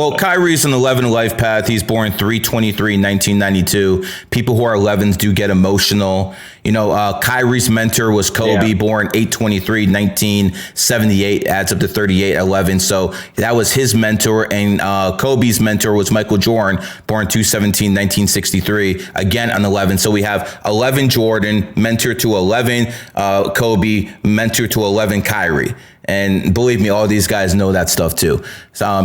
Well, Kyrie's an 11 life path. He's born 3/23/1992. People who are 11s do get emotional. Kyrie's mentor was Kobe, born 8/23/1978, adds up to 38/11. So that was his mentor. And Kobe's mentor was Michael Jordan, born 2/17/1963, again on 11. So we have 11 Jordan, mentor to 11 Kobe, mentor to 11 Kyrie. And believe me, all these guys know that stuff too.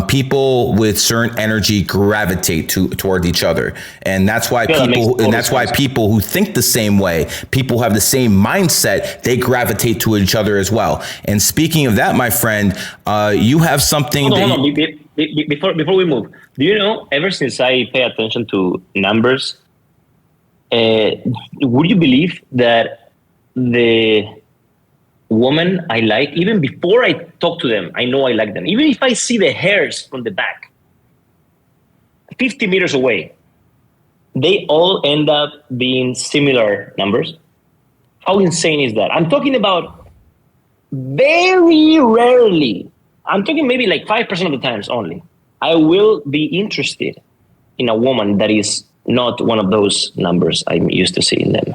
People with certain energy gravitate toward each other, and that's why people who think the same way, people who have the same mindset, they gravitate to each other as well. And speaking of that, my friend, you have something. Hold on. Before we move, do you know? Ever since I pay attention to numbers, would you believe that the woman I like, even before I talk to them, I know I like them. Even if I see the hairs from the back, 50 meters away, they all end up being similar numbers. How insane is that? I'm talking about very rarely. I'm talking maybe like 5% of the times only. I will be interested in a woman that is not one of those numbers I'm used to seeing them.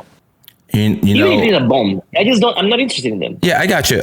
Even if it's a bomb, I'm not interested in them. Yeah, I got you.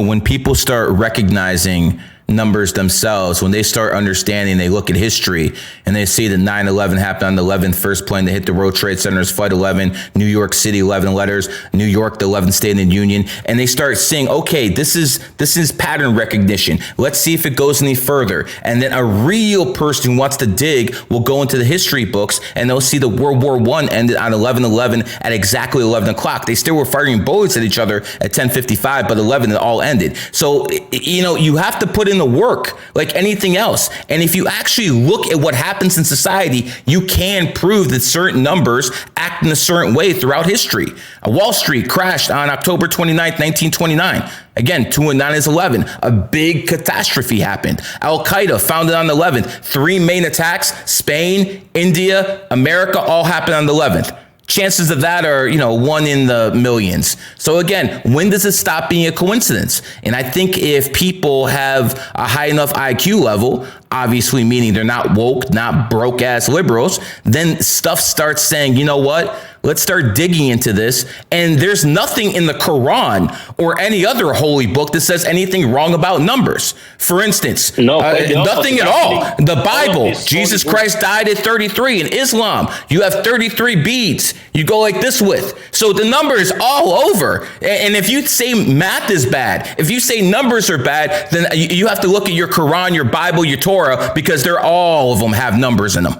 When people start recognizing numbers themselves, when they start understanding, they look at history and they see that 9/11 happened on the 11th first plane to hit the World Trade Center's Flight 11, New York City, 11 letters, New York, the 11th state in the Union. And they start seeing, okay, this is pattern recognition. Let's see if it goes any further. And then a real person who wants to dig will go into the history books and they'll see the World War I ended on 11/11 at exactly 11 o'clock. They still were firing bullets at each other at 10:55, but 11 it all ended. So, you have to put in the work like anything else. And if you actually look at what happens in society, you can prove that certain numbers act in a certain way throughout history. Wall Street crashed on October 29th, 1929. Again, 2 and 9 is 11. A big catastrophe happened. Al-Qaeda founded on the 11th. 3 main attacks, Spain, India, America, all happened on the 11th. Chances of that are, 1 in the millions. So again, when does it stop being a coincidence? And I think if people have a high enough IQ level, obviously meaning they're not woke, not broke ass liberals, then stuff starts saying, you know what? Let's start digging into this. And there's nothing in the Quran or any other holy book that says anything wrong about numbers. For instance, nothing at all. The Bible, Jesus Christ died at 33. In Islam, you have 33 beads you go like this with. So the number is all over. And if you say math is bad, if you say numbers are bad, then you have to look at your Quran, your Bible, your Torah, because all of them have numbers in them.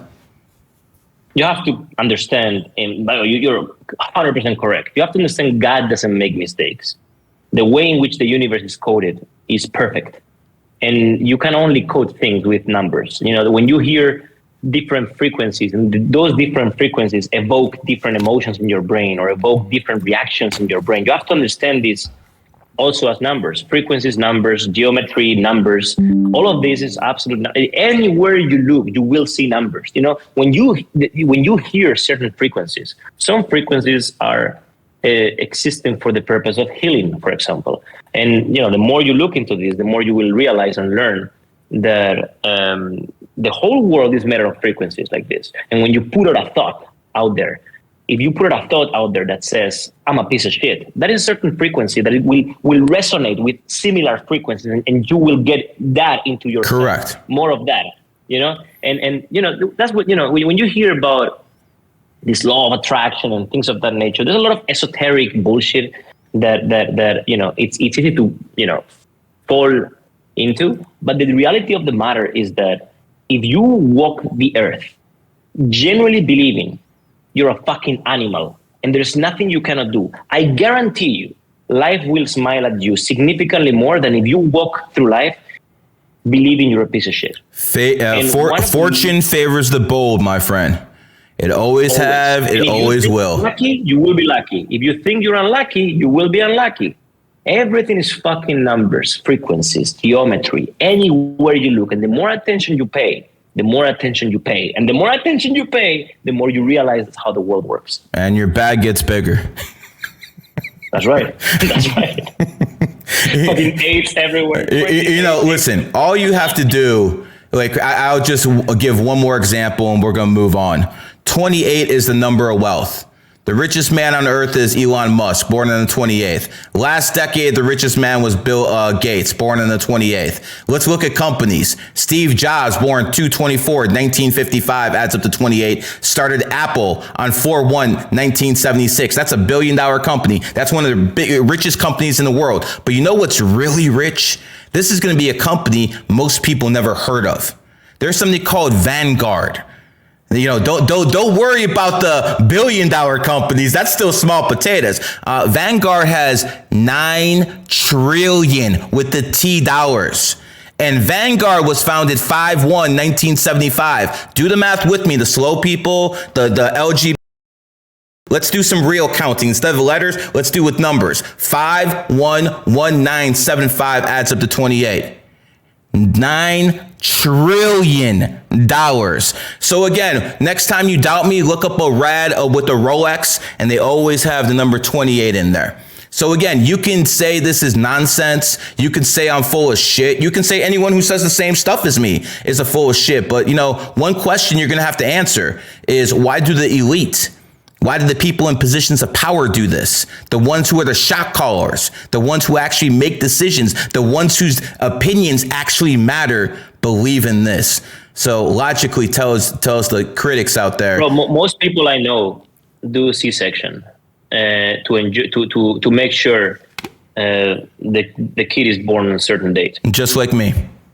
You have to understand, and by the way, you're 100% correct. You have to understand God doesn't make mistakes. The way in which the universe is coded is perfect. And you can only code things with numbers. When you hear different frequencies, and those different frequencies evoke different emotions in your brain or evoke different reactions in your brain, you have to understand this also as numbers, frequencies, numbers, geometry, numbers. All of this is absolutely, anywhere you look, you will see numbers. When you hear certain frequencies, some frequencies are existing for the purpose of healing, for example. And, the more you look into this, the more you will realize and learn that the whole world is made of frequencies like this. And when you put out a thought out there, if you put a thought out there that says, I'm a piece of shit, that is a certain frequency that it will resonate with similar frequencies, and you will get that into your correct soul, more of that, and that's what, when you hear about this law of attraction and things of that nature, there's a lot of esoteric bullshit that it's easy to, fall into. But the reality of the matter is that if you walk the earth generally believing you're a fucking animal and there's nothing you cannot do, I guarantee you life will smile at you significantly more than if you walk through life believing you're a piece of shit. Fortune favors the bold, my friend. It always have, it always will. Lucky, you will be lucky. If you think you're unlucky, you will be unlucky. Everything is fucking numbers, frequencies, geometry, anywhere you look. And the more attention you pay, the more attention you pay. And the more attention you pay, the more you realize that's how the world works. And your bag gets bigger. That's right. That's right. Fucking apes everywhere. Listen, all you have to do Like I'll just give one more example and we're going to move on. 28 is the number of wealth. The richest man on earth is Elon Musk, born on the 28th. Last decade, the richest man was Bill Gates, born on the 28th. Let's look at companies. Steve Jobs, born 2/24, 1955, adds up to 28. Started Apple on 4/1, 1976. That's $1 billion company. That's one of the richest companies in the world. But you know what's really rich? This is going to be a company most people never heard of. There's something called Vanguard. You know, don't worry about the $1 billion companies. That's still small potatoes. Vanguard has 9 trillion with the T dollars. And Vanguard was founded 5/1, 1975. Do the math with me. The slow people, the LGBT. Let's do some real counting. Instead of letters, let's do with numbers. 5/1/1975 adds up to 28. $9 trillion. So again, next time you doubt me, look up a rad with a Rolex, and they always have the number 28 in there. So again, you can say this is nonsense. You can say I'm full of shit. You can say anyone who says the same stuff as me is a full of shit. But you know, one question you're going to have to answer is, why do the elite, why do the people in positions of power do this? The ones who are the shot callers, the ones who actually make decisions, the ones whose opinions actually matter, believe in this. So logically, tell us the critics out there. Bro, most people I know do C-section to make sure the kid is born on a certain date. Just like me.